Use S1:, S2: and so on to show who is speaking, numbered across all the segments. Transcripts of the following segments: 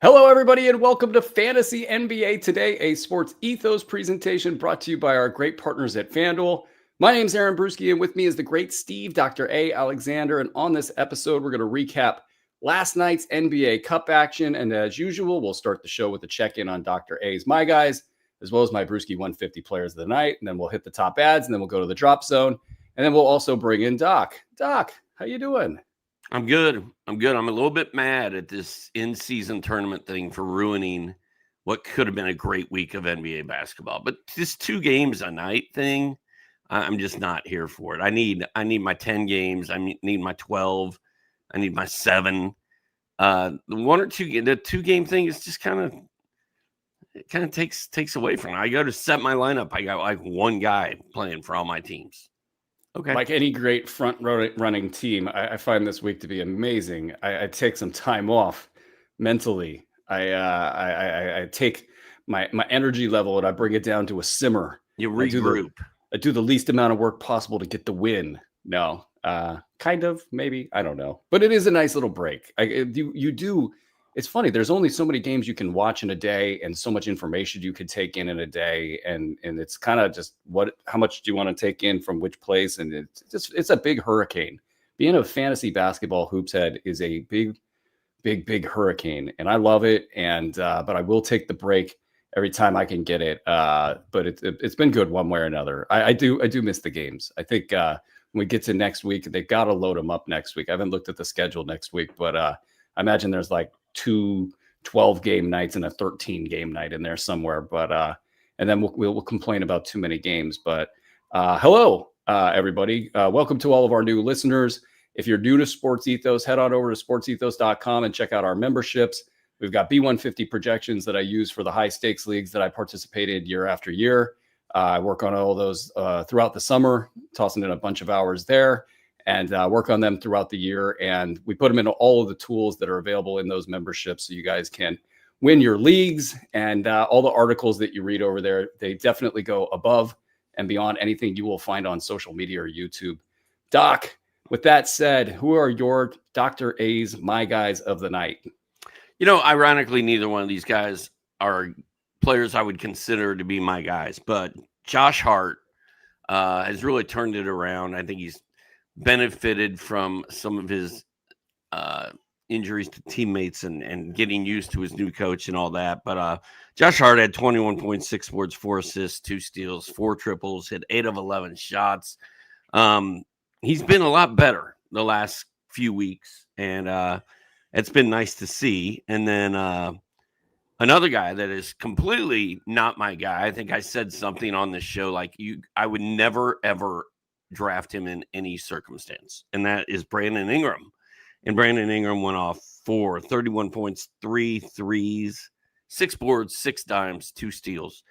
S1: Hello, everybody, and welcome to Fantasy NBA Today, a sports ethos presentation brought to you by our great partners at FanDuel. My name is Aaron Bruski, and with me is the great Steve, Dr. A. Alexander. And on this episode, we're going to recap last night's NBA Cup action. And as usual, we'll start the show with a check-in on Dr. A's My Guys, as well as my Bruski 150 players of the night. And then we'll hit the top ads, and then we'll go to the drop zone. And then we'll also bring in Doc. Doc, how you doing?
S2: I'm good. I'm a little bit mad at this in-season tournament thing for ruining what could have been a great week of NBA basketball. But this 2 games a night thing, I'm just not here for it. I need my 10 games. I need my 12. I need my 7. The 1 or 2 the 2-game thing is just kind of takes away from it. I go to set my lineup. I got like one guy playing for all my teams.
S1: Okay. Like any great front-running team, I find this week to be amazing. I take some time off mentally. I take my energy level and I bring it down to a simmer.
S2: You regroup.
S1: I do the least amount of work possible to get the win. No, kind of, maybe. I don't know. But it is a nice little break. You do. It's funny. There's only so many games you can watch in a day and so much information you could take in a day. And it's kind of just how much do you want to take in from which place? And it's a big hurricane. Being a fantasy basketball hoops head is a big hurricane. And I love it. And, but I will take the break every time I can get it. But it's been good one way or another. I do miss the games. I think when we get to next week, they got to load them up next week. I haven't looked at the schedule next week, but I imagine there's like 2 12-game nights and a 13-game night in there somewhere. But and then we'll complain about too many games. But hello, everybody. Welcome to all of our new listeners. If you're new to Sports Ethos, head on over to sportsethos.com and check out our memberships. We've got B150 projections that I use for the high stakes leagues that I participate in year after year. I work on all those throughout the summer, tossing in a bunch of hours there, and work on them throughout the year. And we put them into all of the tools that are available in those memberships so you guys can win your leagues. And all the articles that you read over there, they definitely go above and beyond anything you will find on social media or YouTube. Doc, with that said, who are your Dr. A's My Guys of the night?
S2: You know, ironically, neither one of these guys are players I would consider to be my guys. But Josh Hart has really turned it around. I think he's benefited from some of his injuries to teammates and getting used to his new coach and all that. But Josh Hart had 21 points, 6 boards, 4 assists, 2 steals, 4 triples, hit 8 of 11 shots. He's been a lot better the last few weeks, and it's been nice to see. And then another guy that is completely not my guy, I think I said something on this show like I would never, ever draft him in any circumstance, and that is Brandon Ingram. And Brandon Ingram went off for 31 points, 3 threes, 6 boards, 6 dimes, 2 steals.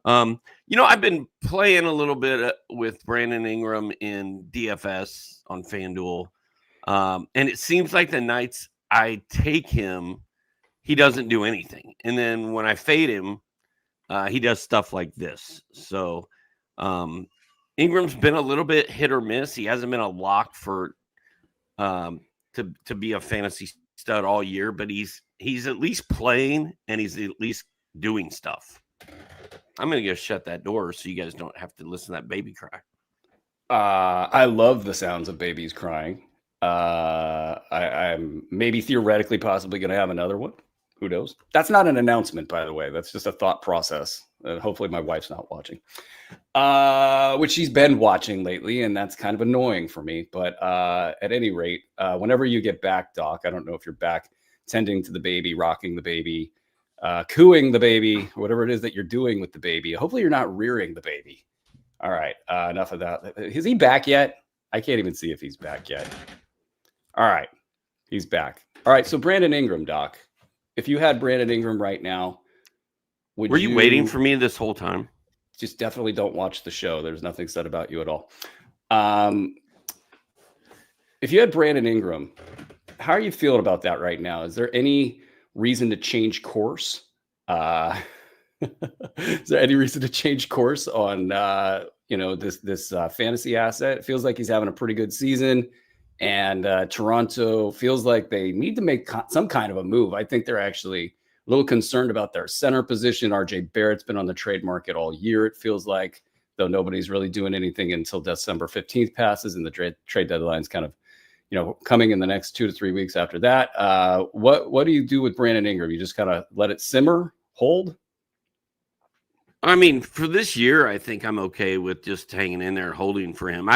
S2: I've been playing a little bit with Brandon Ingram in DFS on FanDuel, and it seems like the nights I take him, he doesn't do anything, and then when I fade him, he does stuff like this. So Ingram's been a little bit hit or miss. He hasn't been a lock for to be a fantasy stud all year, but he's at least playing and he's at least doing stuff. I'm going to go shut that door so you guys don't have to listen to that baby cry.
S1: I love the sounds of babies crying. I'm maybe theoretically possibly going to have another one. Who knows? That's not an announcement, by the way. That's just a thought process. Hopefully my wife's not watching, which she's been watching lately, and that's kind of annoying for me. But at any rate, whenever you get back, Doc, I don't know if you're back tending to the baby, rocking the baby, cooing the baby, whatever it is that you're doing with the baby. Hopefully you're not rearing the baby. All right, enough of that. Is he back yet? I can't even see if he's back yet. All right, he's back. All right, so Brandon Ingram, Doc. If you had Brandon Ingram right now,
S2: were you waiting for me this whole time?
S1: Just definitely don't watch the show. There's nothing said about you at all. If you had Brandon Ingram, how are you feeling about that right now? Is there any reason to change course? Is there any reason to change course on this fantasy asset? It feels like he's having a pretty good season. And Toronto feels like they need to make some kind of a move. I think they're actually A little concerned about their center position. RJ Barrett's been on the trade market all year, it feels like, though nobody's really doing anything until December 15th passes, and the trade deadline's kind of, coming in the next 2 to 3 weeks after that. What do you do with Brandon Ingram? You just kind of let it simmer, hold?
S2: I mean, for this year, I think I'm okay with just hanging in there and holding for him.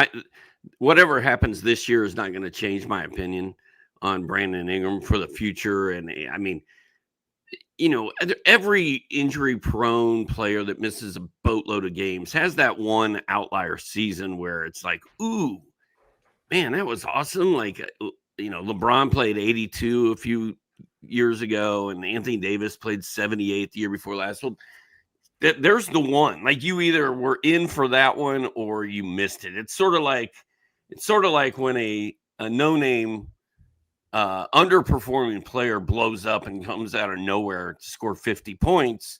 S2: Whatever happens this year is not going to change my opinion on Brandon Ingram for the future. And I mean, every injury-prone player that misses a boatload of games has that one outlier season where it's like, ooh, man, that was awesome. Like, LeBron played 82 a few years ago, and Anthony Davis played 78 the year before last. Well, there's the one. Like, you either were in for that one or you missed it. It's sort of like when a no-name underperforming player blows up and comes out of nowhere to score 50 points,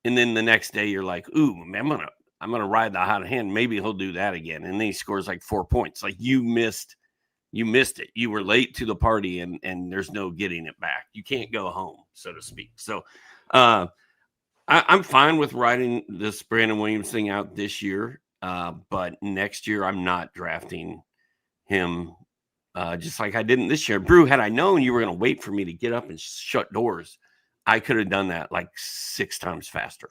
S2: and then the next day you're like, ooh, man, I'm gonna ride the hot hand. Maybe he'll do that again, and then he scores like 4 points. Like, you missed it. You were late to the party, and there's no getting it back. You can't go home, so to speak. So I'm fine with riding this Brandon Williams thing out this year, but next year I'm not drafting him just like I didn't this year. Brew, had I known you were going to wait for me to get up and shut doors, I could have done that like 6 times faster.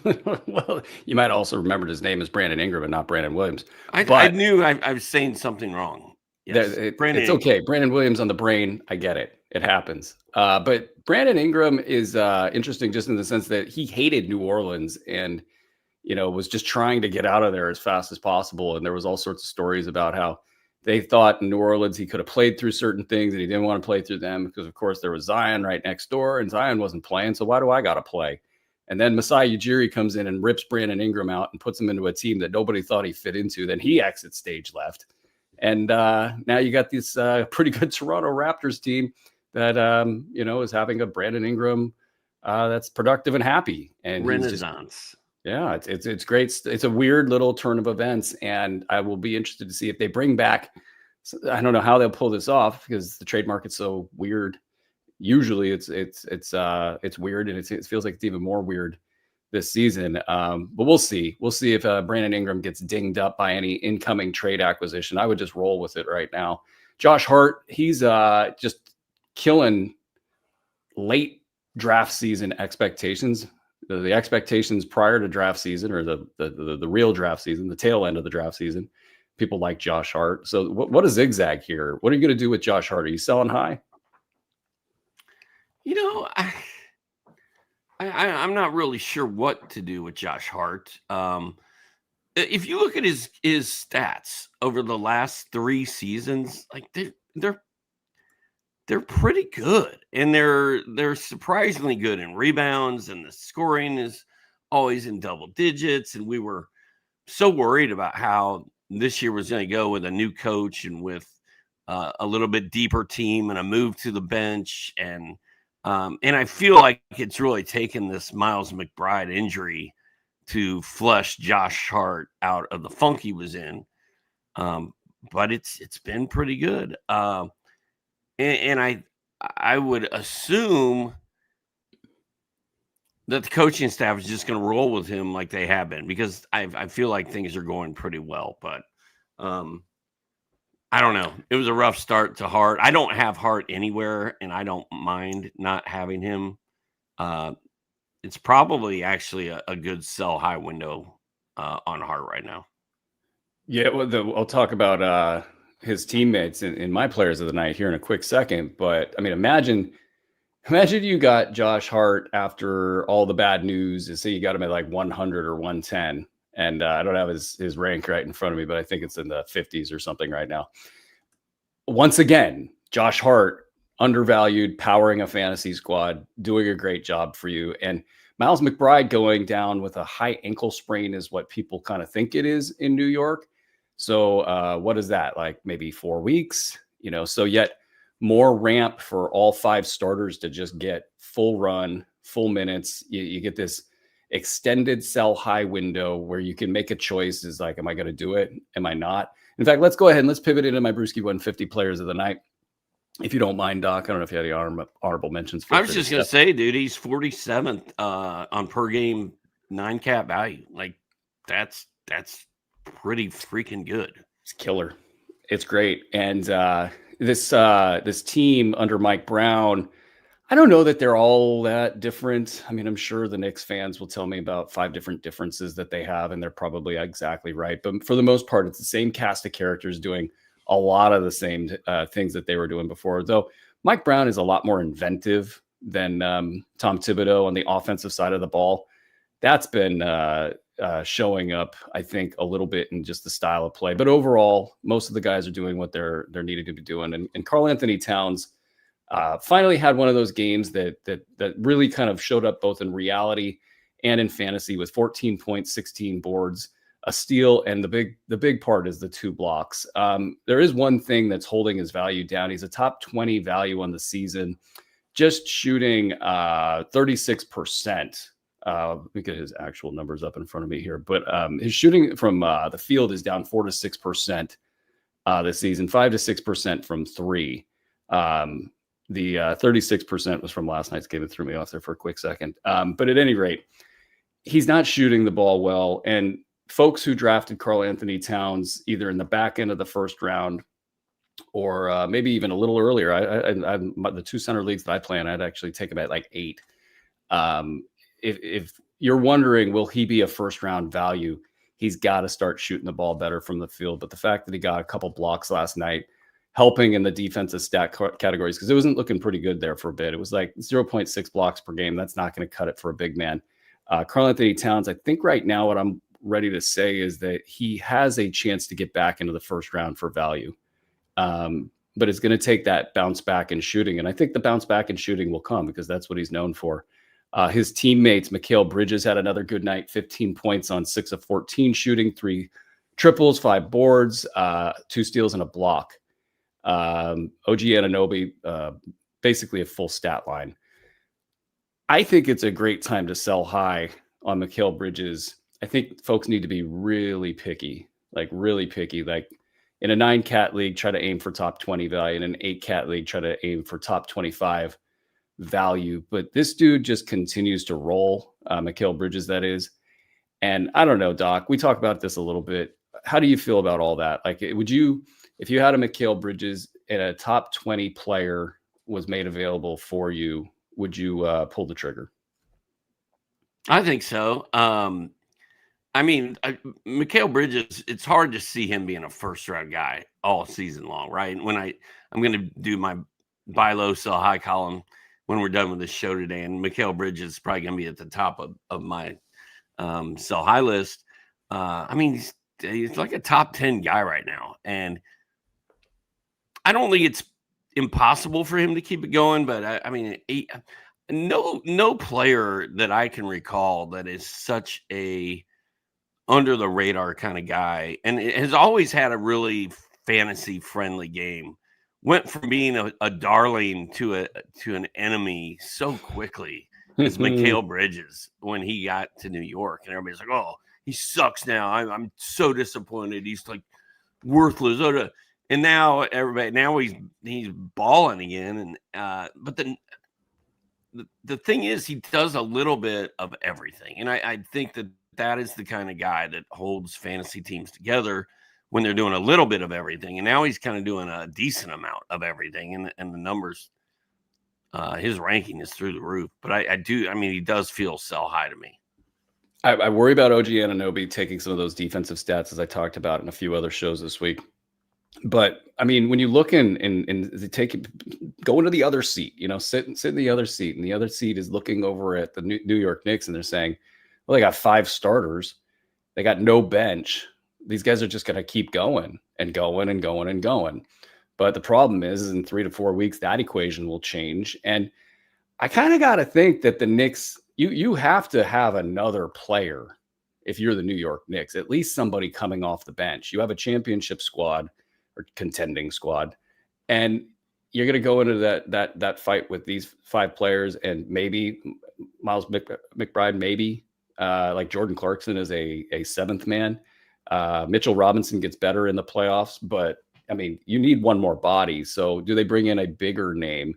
S1: Well, you might also remember his name is Brandon Ingram and not Brandon Williams.
S2: I knew I was saying something wrong. Yes,
S1: it's okay. Brandon Williams on the brain. I get it. It happens. But Brandon Ingram is interesting just in the sense that he hated New Orleans and, was just trying to get out of there as fast as possible. And there was all sorts of stories about how they thought in New Orleans he could have played through certain things and he didn't want to play through them because, of course, there was Zion right next door and Zion wasn't playing. So why do I got to play? And then Masai Ujiri comes in and rips Brandon Ingram out and puts him into a team that nobody thought he fit into. Then he exits stage left. And now you got this pretty good Toronto Raptors team that, is having a Brandon Ingram that's productive and happy. And
S2: Renaissance.
S1: It's great. It's a weird little turn of events. And I will be interested to see if they bring back. I don't know how they'll pull this off because the trade market's so weird. Usually it's weird, and it feels like it's even more weird this season. But we'll see. We'll see if Brandon Ingram gets dinged up by any incoming trade acquisition. I would just roll with it right now. Josh Hart, he's just killing late draft season expectations. The expectations prior to draft season, or the real draft season, the tail end of the draft season, people like Josh Hart. So what a zigzag here. What are you going to do with Josh Hart? Are you selling high?
S2: I'm not really sure what to do with Josh Hart. If you look at his stats over the last 3 seasons, like they're pretty good, and they're surprisingly good in rebounds, and the scoring is always in double digits. And we were so worried about how this year was going to go with a new coach and with a little bit deeper team and a move to the bench. And I feel like it's really taken this Miles McBride injury to flush Josh Hart out of the funk he was in. But it's been pretty good. And I would assume that the coaching staff is just going to roll with him like they have been, because I feel like things are going pretty well. But I don't know. It was a rough start to Hart. I don't have Hart anywhere, and I don't mind not having him. It's probably actually a good sell high window on Hart right now.
S1: Yeah, well, I'll talk about his teammates in my players of the night here in a quick second. But I mean, imagine you got Josh Hart after all the bad news, and say you got him at like 100 or 110. And I don't have his rank right in front of me, but I think it's in the 50s or something right now. Once again, Josh Hart, undervalued, powering a fantasy squad, doing a great job for you. And Miles McBride going down with a high ankle sprain is what people kind of think it is in New York. So what is that, like maybe 4 weeks? So yet more ramp for all 5 starters to just get full run, full minutes. You get this extended sell high window where you can make a choice. Is like, am I going to do it? Am I not? In fact, let's go ahead and let's pivot into my Bruski 150 players of the night. if you don't mind, Doc. I don't know if you had any honorable mentions.
S2: I was just going to say, dude, he's 47th on per game 9-cat value. Like that's pretty freaking good.
S1: It's killer. It's great. And this team under Mike Brown, I don't know that they're all that different. I mean, I'm sure the Knicks fans will tell me about 5 different differences that they have, and they're probably exactly right. But for the most part, it's the same cast of characters doing a lot of the same things that they were doing before. Though Mike Brown is a lot more inventive than Tom Thibodeau on the offensive side of the ball. That's been showing up, I think, a little bit in just the style of play. But overall, most of the guys are doing what they're needing to be doing. And Karl Anthony Towns finally had one of those games that really kind of showed up both in reality and in fantasy with 14 points, 16 boards, a steal, and the big part is the 2 blocks. There is one thing that's holding his value down. He's a top 20 value on the season, just shooting 36%. Let me get his actual numbers up in front of me here. But his shooting from the field is down 4 to 6% this season, 5 to 6% from 3. The 36% was from last night's game. It threw me off there for a quick second. But at any rate, he's not shooting the ball well. And folks who drafted Karl Anthony Towns either in the back end of the first round or maybe even a little earlier, the 2 center leagues that I play in, I'd actually take him at like 8. If you're wondering, will he be a first round value? He's got to start shooting the ball better from the field. But the fact that he got a couple blocks last night, helping in the defensive stat categories, because it wasn't looking pretty good there for a bit. It was like 0.6 blocks per game. That's not going to cut it for a big man. Karl Anthony Towns, I think right now what I'm ready to say is that he has a chance to get back into the first round for value. But it's going to take that bounce back in shooting. And I think the bounce back in shooting will come because that's what he's known for. His teammates, Mikal Bridges, had another good night, 15 points on 6 of 14 shooting, 3 triples, 5 boards, 2 steals, and a block. OG Anunoby, basically a full stat line. I think it's a great time to sell high on Mikal Bridges. I think folks need to be really picky, like really picky. Like in a 9-cat league, try to aim for top 20 value. In an 8-cat league, try to aim for top 25 value. But this dude just continues to roll, Mikal Bridges, that is. And I don't know, Doc, we talked about this a little bit. How do you feel about all that? Like, would you, if you had a Mikal Bridges and a top 20 player was made available for you, would you pull the trigger?
S2: I think so. I mean, Mikal Bridges, it's hard to see him being a first round guy all season long, right? When I'm going to do my buy low, sell high column when we're done with this show today, and Mikal Bridges is probably going to be at the top of my sell high list. I mean, he's like a top 10 guy right now, and I don't think it's impossible for him to keep it going. But I mean, no player that I can recall that is such a under the radar kind of guy, and it has always had a really fantasy friendly game. Went from being a darling to an enemy so quickly as Mikal Bridges when he got to New York, and everybody's like, "Oh, he sucks now. I'm so disappointed. He's like worthless." And now he's balling again. And but the thing is, he does a little bit of everything, and I think that is the kind of guy that holds fantasy teams together when they're doing a little bit of everything. And now he's kind of doing a decent amount of everything. And the numbers, his ranking is through the roof. But I mean, he does feel sell high to me.
S1: I worry about OG Anunoby taking some of those defensive stats, as I talked about in a few other shows this week. But I mean, when you look go into the other seat, sit in the other seat, and the other seat is looking over at the New York Knicks, and they're saying, well, they got 5 starters. They got no bench. These guys are just going to keep going and going and going and going. But the problem is in 3 to 4 weeks, that equation will change. And I kind of got to think that the Knicks, you have to have another player if you're the New York Knicks, at least somebody coming off the bench. You have a championship squad or contending squad, and you're going to go into that fight with these 5 players, and maybe Miles McBride, maybe like Jordan Clarkson is a 7th man. Mitchell Robinson gets better in the playoffs, but I mean, you need one more body. So do they bring in a bigger name?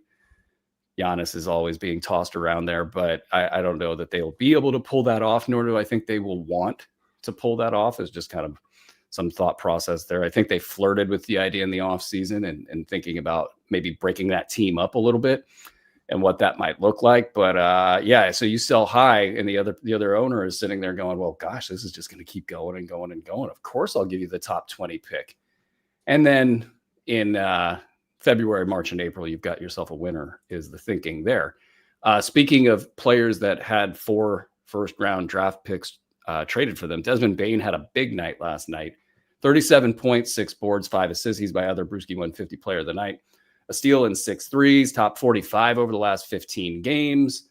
S1: Giannis is always being tossed around there, but I don't know that they'll be able to pull that off, nor do I think they will want to pull that off. Is just kind of some thought process there. I think they flirted with the idea in the offseason and thinking about maybe breaking that team up a little bit and what that might look like. But yeah, so you sell high, and the other owner is sitting there going, well, gosh, this is just going to keep going and going and going. Of course, I'll give you the top 20 pick. And then in February, March, and April, you've got yourself a winner, is the thinking there. Speaking of players that had 4 first-round draft picks traded for them, Desmond Bane had a big night last night. 37 points, 6 boards, 5 assists. He's my other Bruski 150 player of the night. A steal and 6 threes, top 45 over the last 15 games.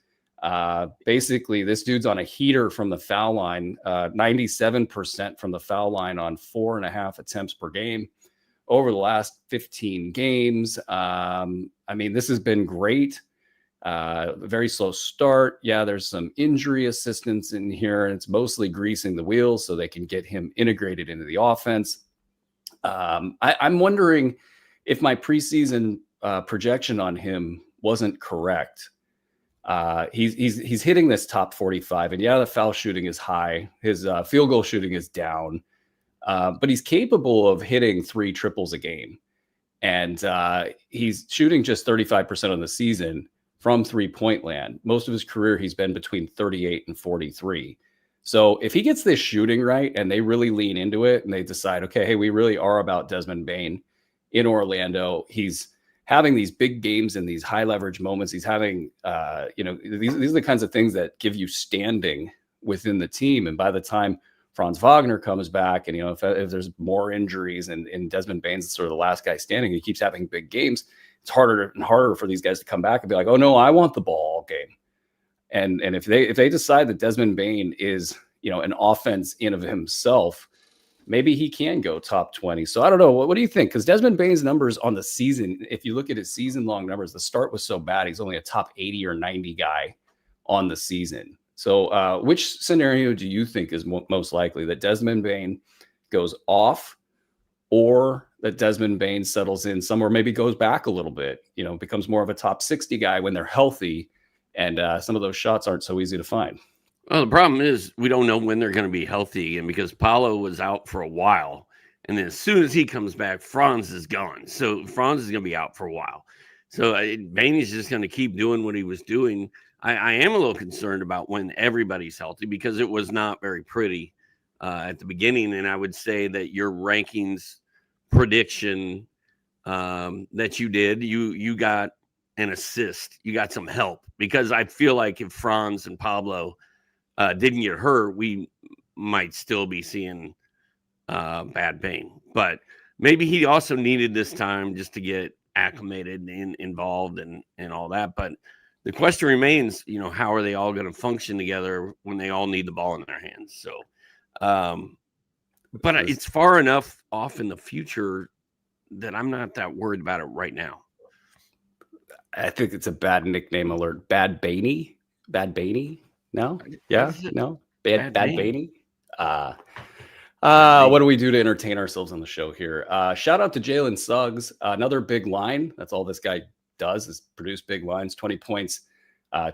S1: Basically, this dude's on a heater from the foul line, 97% from the foul line on 4.5 attempts per game over the last 15 games. I mean, this has been great. Very slow start. Yeah, there's some injury assistance in here, and it's mostly greasing the wheels so they can get him integrated into the offense. I'm wondering if my preseason projection on him wasn't correct. He's hitting this top 45, and yeah, the foul shooting is high. His field goal shooting is down. But he's capable of hitting 3 triples a game. And he's shooting just 35% on the season from 3-point land. Most of his career, he's been between 38 and 43. So if he gets this shooting right and they really lean into it and they decide, okay, hey, we really are about Desmond Bane in Orlando. He's having these big games and these high leverage moments. He's having, these are the kinds of things that give you standing within the team. And by the time Franz Wagner comes back, and if there's more injuries and Desmond Bane's sort of the last guy standing, he keeps having big games, it's harder and harder for these guys to come back and be like, oh no, I want the ball all game. And if they decide that Desmond Bane is an offense in of himself, maybe he can go top 20. So I don't know. What do you think? Because Desmond Bane's numbers on the season, if you look at his season long numbers, the start was so bad, he's only a top 80 or 90 guy on the season. So which scenario do you think is most likely, that Desmond Bane goes off, or that Desmond Bane settles in somewhere, maybe goes back a little bit, becomes more of a top 60 guy when they're healthy, and some of those shots aren't so easy to find?
S2: Well, the problem is we don't know when they're going to be healthy again, because Paolo was out for a while. And then as soon as he comes back, Franz is gone. So Franz is going to be out for a while. So Bane is just going to keep doing what he was doing. I am a little concerned about when everybody's healthy, because it was not very pretty at the beginning. And I would say that your rankings prediction that you did, you got an assist. You got some help, because I feel like if Franz and Pablo didn't get hurt, we might still be seeing bad Bane. But maybe he also needed this time just to get acclimated and involved and all that. But the question remains, how are they all going to function together when they all need the ball in their hands? So, but it's far enough off in the future that I'm not that worried about it right now.
S1: I think it's a bad nickname alert. Bad Baney? Bad Baney? No? Yeah? No? Bad Baney? What do we do to entertain ourselves on the show here? Shout out to Jalen Suggs. Another big line. That's all this guy does, is produce big lines. 20 points,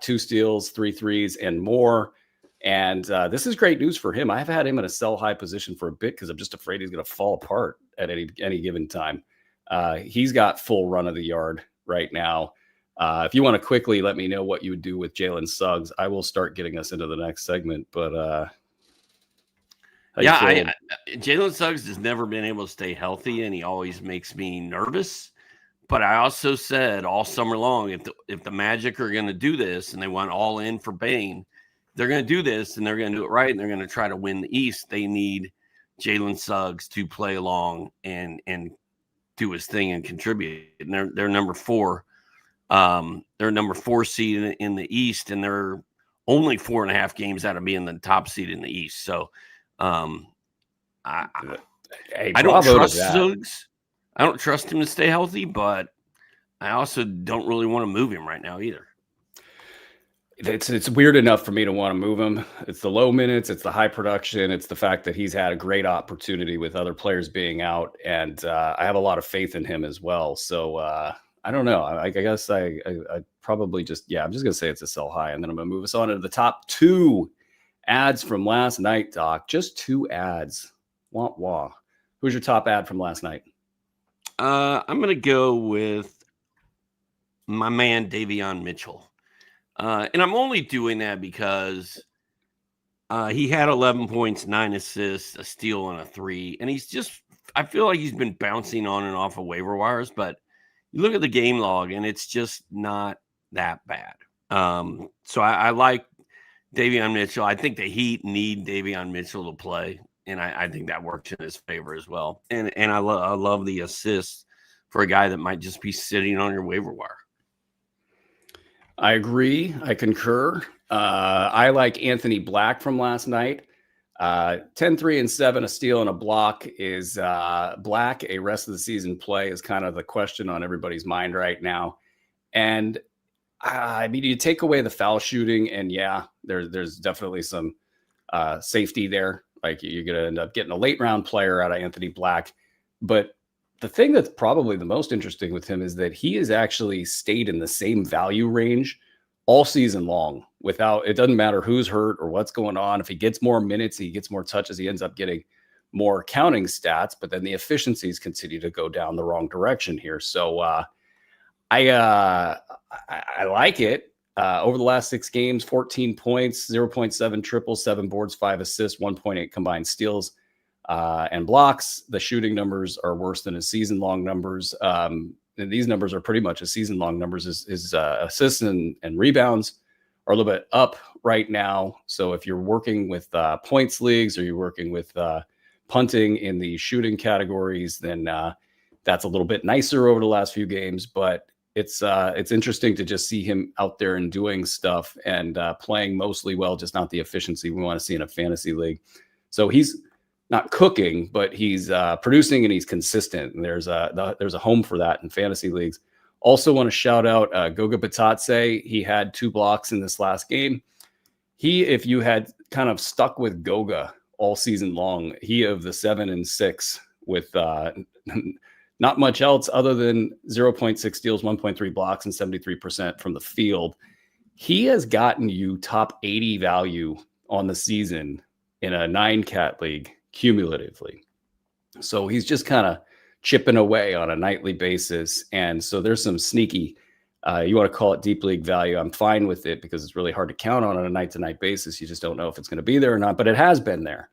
S1: 2 steals, 3 threes, and more. And this is great news for him. I've had him in a sell high position for a bit because I'm just afraid he's going to fall apart at any given time. He's got full run of the yard right now. If you want to quickly let me know what you would do with Jalen Suggs, I will start getting us into the next segment. But
S2: Jalen Suggs has never been able to stay healthy, and he always makes me nervous. But I also said all summer long, if the Magic are going to do this and they want all in for Bane, they're going to do this and they're going to do it right, and they're going to try to win the East. They need Jalen Suggs to play along and do his thing and contribute. And they're number 4. They're number 4 seed in the East, and they're only 4.5 games out of being the top seed in the East. So I don't trust Suggs. I don't trust him to stay healthy, but I also don't really want to move him right now either.
S1: It's weird enough for me to want to move him. It's the low minutes, it's the high production, it's the fact that he's had a great opportunity with other players being out, and I have a lot of faith in him as well. So I don't know. I guess I probably just I'm just gonna say it's a sell high, and then I'm gonna move us on to the top 2 ads from last night, Doc. Just 2 ads. Wah wah. Who's your top ad from last night?
S2: I'm gonna go with my man Davion Mitchell. And I'm only doing that because he had 11 points, 9 assists, a steal, and a 3. And I feel like he's been bouncing on and off of waiver wires, but you look at the game log and it's just not that bad. So I like Davion Mitchell. I think the Heat need Davion Mitchell to play, and I think that works in his favor as well. And I love the assists for a guy that might just be sitting on your waiver wire.
S1: I agree. I concur. I like Anthony Black from last night. 10, 3, and 7, a steal and a block. Is Black a rest of the season play is kind of the question on everybody's mind right now. And I mean, you take away the foul shooting, and there's definitely some safety there. Like you're going to end up getting a late round player out of Anthony Black. But the thing that's probably the most interesting with him is that he has actually stayed in the same value range all season long. It doesn't matter who's hurt or what's going on. If he gets more minutes, he gets more touches, he ends up getting more counting stats, but then the efficiencies continue to go down the wrong direction here. So I like it. Over the last 6 games, 14 points, 0.7 triples, 7 boards, 5 assists, 1.8 combined steals and blocks. The shooting numbers are worse than his season-long numbers. And these numbers are pretty much his season-long numbers. His assists and rebounds are a little bit up right now. So if you're working with points leagues or you're working with punting in the shooting categories, then that's a little bit nicer over the last few games. But it's interesting to just see him out there and doing stuff and playing mostly well, just not the efficiency we want to see in a fantasy league. So he's not cooking, but he's producing and he's consistent. And there's a home for that in fantasy leagues. Also want to shout out Goga Bitadze. He had 2 blocks in this last game. If you had kind of stuck with Goga all season long, he of the 7 and 6 with not much else other than 0.6 steals, 1.3 blocks, and 73% from the field. He has gotten you top 80 value on the season in a 9-cat league cumulatively. So he's just kind of chipping away on a nightly basis. And so there's some sneaky, you want to call it deep league value. I'm fine with it because it's really hard to count on a night-to-night basis. You just don't know if it's going to be there or not, but it has been there.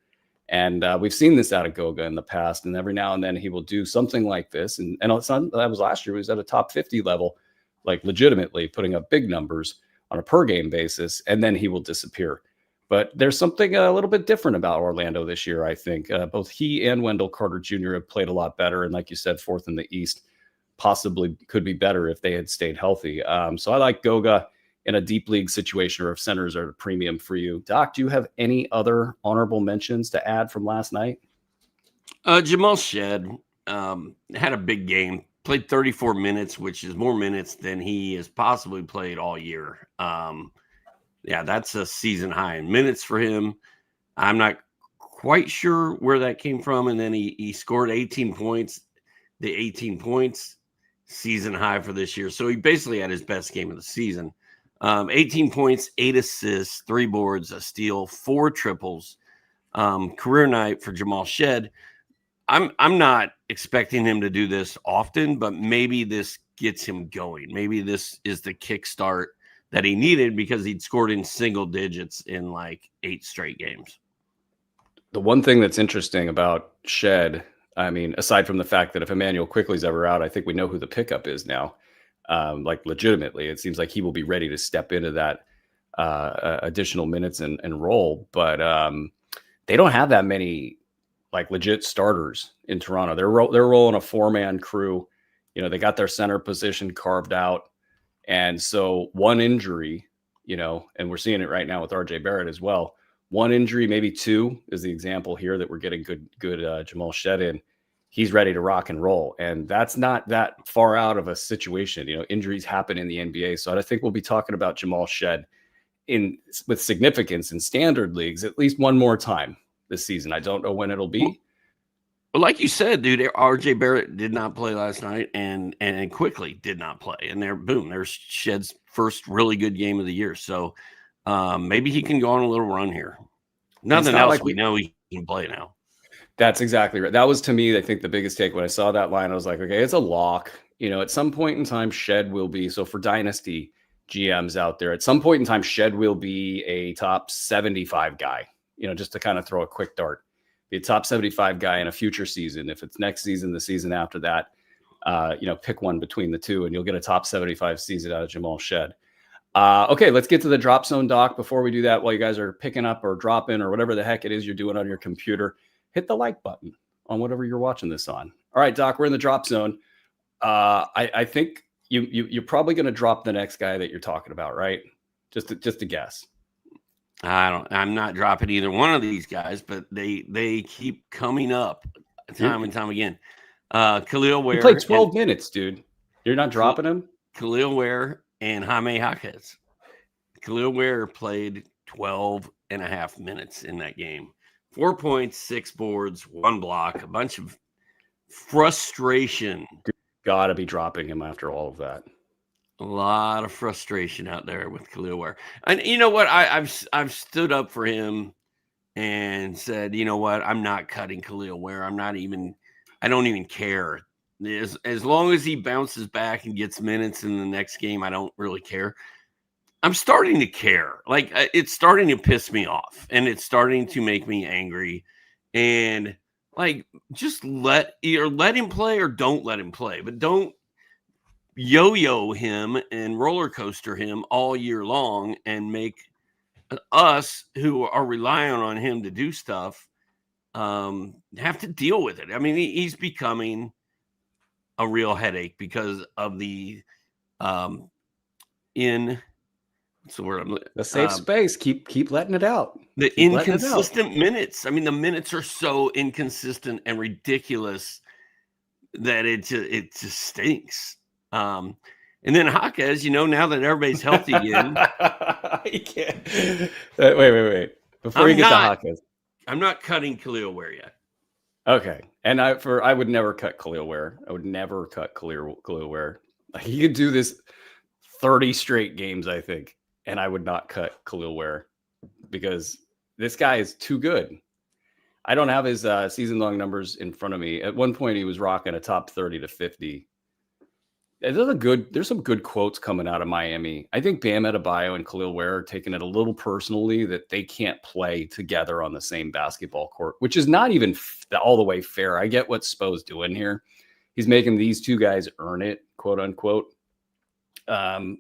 S1: And we've seen this out of Goga in the past. And every now and then he will do something like this. And that was last year. He was at a top 50 level, like legitimately putting up big numbers on a per game basis. And then he will disappear. But there's something a little bit different about Orlando this year, I think. Both he and Wendell Carter Jr. have played a lot better. And like you said, 4th in the East possibly could be better if they had stayed healthy. So I like Goga in a deep league situation, or if centers are a premium for you. Doc, do you have any other honorable mentions to add from last night?
S2: Jamal Shed had a big game, played 34 minutes, which is more minutes than he has possibly played all year. That's a season high in minutes for him. I'm not quite sure where that came from. And then he scored 18 points. The 18 points, season high for this year. So he basically had his best game of the season. 18 points, 8 assists, 3 boards, a steal, 4 triples. Career night for Jamal Shed. I'm not expecting him to do this often, but maybe this gets him going. Maybe this is the kickstart that he needed because he'd scored in single digits in like 8 straight games.
S1: The one thing that's interesting about Shed, I mean, aside from the fact that if Emmanuel Quickley's ever out, I think we know who the pickup is now. Like legitimately, it seems like he will be ready to step into that additional minutes and role. But they don't have that many like legit starters in Toronto. They're rolling a 4-man crew. You know, they got their center position carved out. And so one injury, you know, and we're seeing it right now with RJ Barrett as well. One injury, maybe 2 is the example here that we're getting good Jamal Shed in. He's ready to rock and roll. And that's not that far out of a situation. You know, injuries happen in the NBA. So I think we'll be talking about Jamal Shed with significance in standard leagues at least one more time this season. I don't know when it'll be.
S2: Well, like you said, dude, RJ Barrett did not play last night, and quickly did not play. And there's Shed's first really good game of the year. So maybe he can go on a little run here. Nothing else, like we know he can play now.
S1: That's exactly right. That was, to me, I think the biggest take when I saw that line. I was like, okay, it's a lock. At some point in time, Shed will be. So for Dynasty GMs out there, at some point in time, Shed will be a top 75 guy. Just to kind of throw a quick dart. Be a top 75 guy in a future season. If it's next season, the season after that, pick one between the two, and you'll get a top 75 season out of Jamal Shed. Okay, let's get to the drop zone, Doc. Before we do that, while you guys are picking up or dropping or whatever the heck it is you're doing on your computer, hit the like button on whatever you're watching this on. All right, Doc, we're in the drop zone. I think you're probably going to drop the next guy that you're talking about, right? Just to guess.
S2: I'm not dropping either one of these guys, but they keep coming up time and time again. Khalil Ware.
S1: He played 12 minutes, dude. You're not dropping him?
S2: Khalil Ware and Jaime Jaquez. Khalil Ware played 12 and a half minutes in that game. 4 points, 6 boards, 1 block, a bunch of frustration.
S1: Dude, gotta be dropping him after all of that.
S2: A lot of frustration out there with Khalil Ware. And you know what? I've stood up for him and said, you know what? I'm not cutting Khalil Ware. I don't even care. As long as he bounces back and gets minutes in the next game, I don't really care. I'm starting to care. Like, it's starting to piss me off, and it's starting to make me angry. And like, just either let him play or don't let him play, but don't yo-yo him and roller coaster him all year long and make us who are relying on him to do stuff have to deal with it. I mean, he's becoming a real headache because of the the safe
S1: space. Keep letting it out.
S2: The inconsistent minutes. I mean, the minutes are so inconsistent and ridiculous that it just stinks. And then Jaquez, now that everybody's healthy again.
S1: You can't. Wait. Before you get to Jaquez.
S2: I'm not cutting Khalil Ware yet.
S1: Okay. And I would never cut Khalil Ware. I would never cut Khalil Ware. He could do this 30 straight games, I think, and I would not cut Khalil Ware because this guy is too good. I don't have his season-long numbers in front of me. At one point, he was rocking a top 30 to 50. There's some good quotes coming out of Miami. I think Bam Adebayo and Khalil Ware are taking it a little personally that they can't play together on the same basketball court, which is not even all the way fair. I get what Spo's doing here. He's making these two guys earn it, quote unquote. And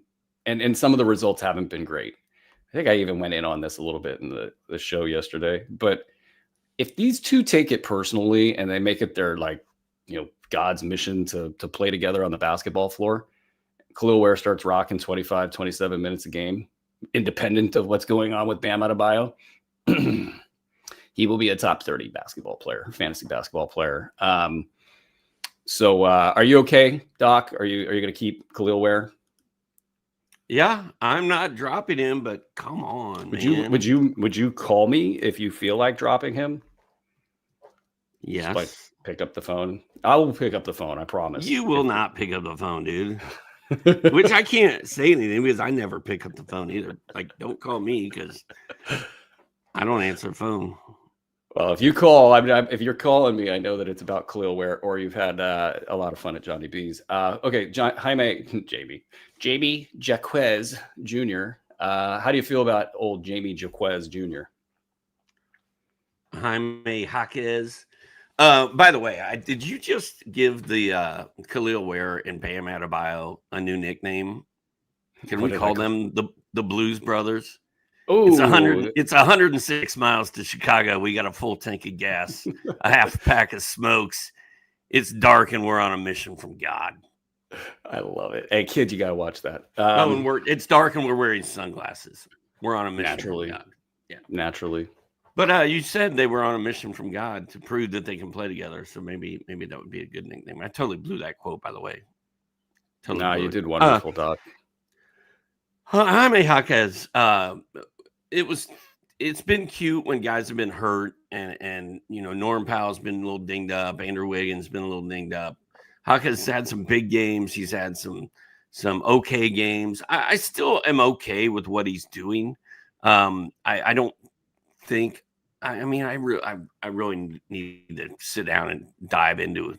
S1: some of the results haven't been great. I think I even went in on this a little bit in the show yesterday. But if these two take it personally and they make it their God's mission to play together on the basketball floor, Khalil Ware starts rocking 25, 27 minutes a game, independent of what's going on with Bam Adebayo. He will be a top 30 basketball player, fantasy basketball player. So are you okay, Doc? Are you going to keep Khalil Ware?
S2: Yeah, I'm not dropping him, but come on, man.
S1: Would you call me if you feel like dropping him?
S2: Yes.
S1: Pick up the phone. I will pick up the phone. I promise.
S2: You will not pick up the phone, dude. Which I can't say anything because I never pick up the phone either. Like, don't call me because I don't answer the phone.
S1: Well, if you call, if you're calling me, I know that it's about Khalil Ware or you've had a lot of fun at Johnny B's. Okay, Jamie Jaquez Jr. How do you feel about old Jamie Jaquez Jr.?
S2: Jaime Jaquez. By the way, did you just give the Khalil Ware and Bam Adebayo a new nickname? Can we call them the Blues Brothers? Oh, it's 106 miles to Chicago. We got a full tank of gas, a half pack of smokes. It's dark and we're on a mission from God.
S1: I love it. Hey, kids, you got to watch that.
S2: It's dark and we're wearing sunglasses. We're on a mission from God. Yeah,
S1: naturally.
S2: But you said they were on a mission from God to prove that they can play together. So maybe that would be a good nickname. I totally blew that quote, by the way.
S1: You did wonderful, Doc.
S2: Jaime Jaquez, it's been cute when guys have been hurt and Norm Powell's been a little dinged up, Andrew Wiggins been a little dinged up. Jaquez had some big games, he's had some okay games. I still am okay with what he's doing. I don't think I mean I really need to sit down and dive into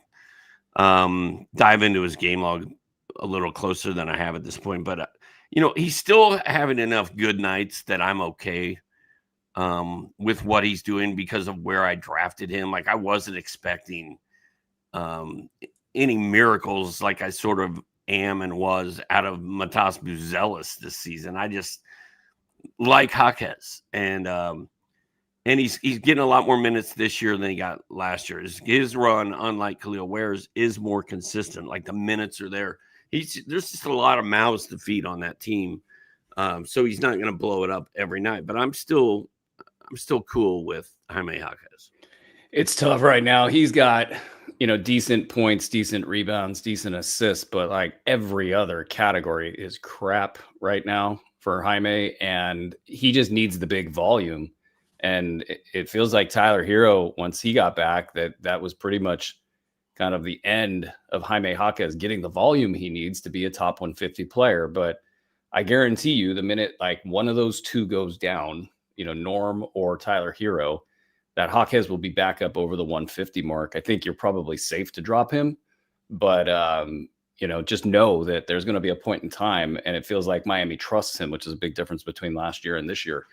S2: his game log a little closer than I have at this point, but he's still having enough good nights that I'm okay with what he's doing because of where I drafted him. Like I wasn't expecting any miracles like I sort of am and was out of Matas Buzelis this season. I just like Jaquez, and he's getting a lot more minutes this year than he got last year. His run, unlike Khalil Ware's, is more consistent. Like the minutes are there. There's just a lot of mouths to feed on that team, so he's not going to blow it up every night. But I'm still cool with Jaime Jaquez.
S1: It's tough right now. He's got decent points, decent rebounds, decent assists, but like every other category is crap right now for Jaime, and he just needs the big volume. And it feels like Tyler Hero, once he got back, that was pretty much kind of the end of Jaime Jaquez getting the volume he needs to be a top 150 player. But I guarantee you the minute like one of those two goes down, Norm or Tyler Hero, that Jaquez will be back up over the 150 mark. I think you're probably safe to drop him, but just know that there's going to be a point in time, and it feels like Miami trusts him, which is a big difference between last year and this year.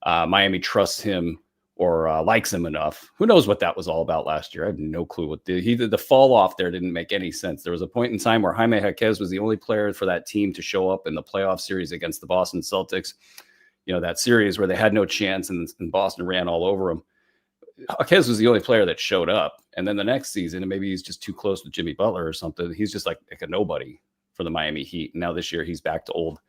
S1: Miami trusts him or likes him enough. Who knows what that was all about last year? I have no clue what the fall off there didn't make any sense. There was a point in time where Jaime Jaquez was the only player for that team to show up in the playoff series against the Boston Celtics. That series where they had no chance and Boston ran all over him. Jaquez was the only player that showed up. And then the next season, and maybe he's just too close with Jimmy Butler or something, he's just like a nobody for the Miami Heat. And now this year he's back to old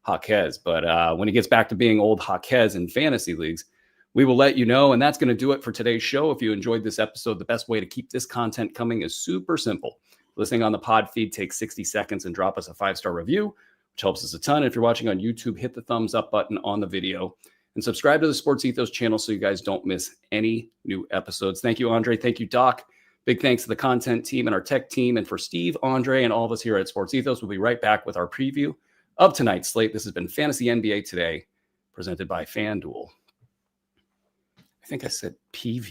S1: Jaquez. But when he gets back to being old Jaquez in fantasy leagues, we will let you know. And that's going to do it for today's show. If you enjoyed this episode, the best way to keep this content coming is super simple. Listening on the pod feed, take 60 seconds and drop us a 5-star review, which helps us a ton. If you're watching on YouTube, hit the thumbs up button on the video and subscribe to the Sports Ethos channel so you guys don't miss any new episodes. Thank you, Andre. Thank you, Doc. Big thanks to the content team and our tech team. And for Steve, Andre, and all of us here at Sports Ethos, we'll be right back with our preview of tonight's slate. This has been Fantasy NBA Today, presented by FanDuel. I think I said preview.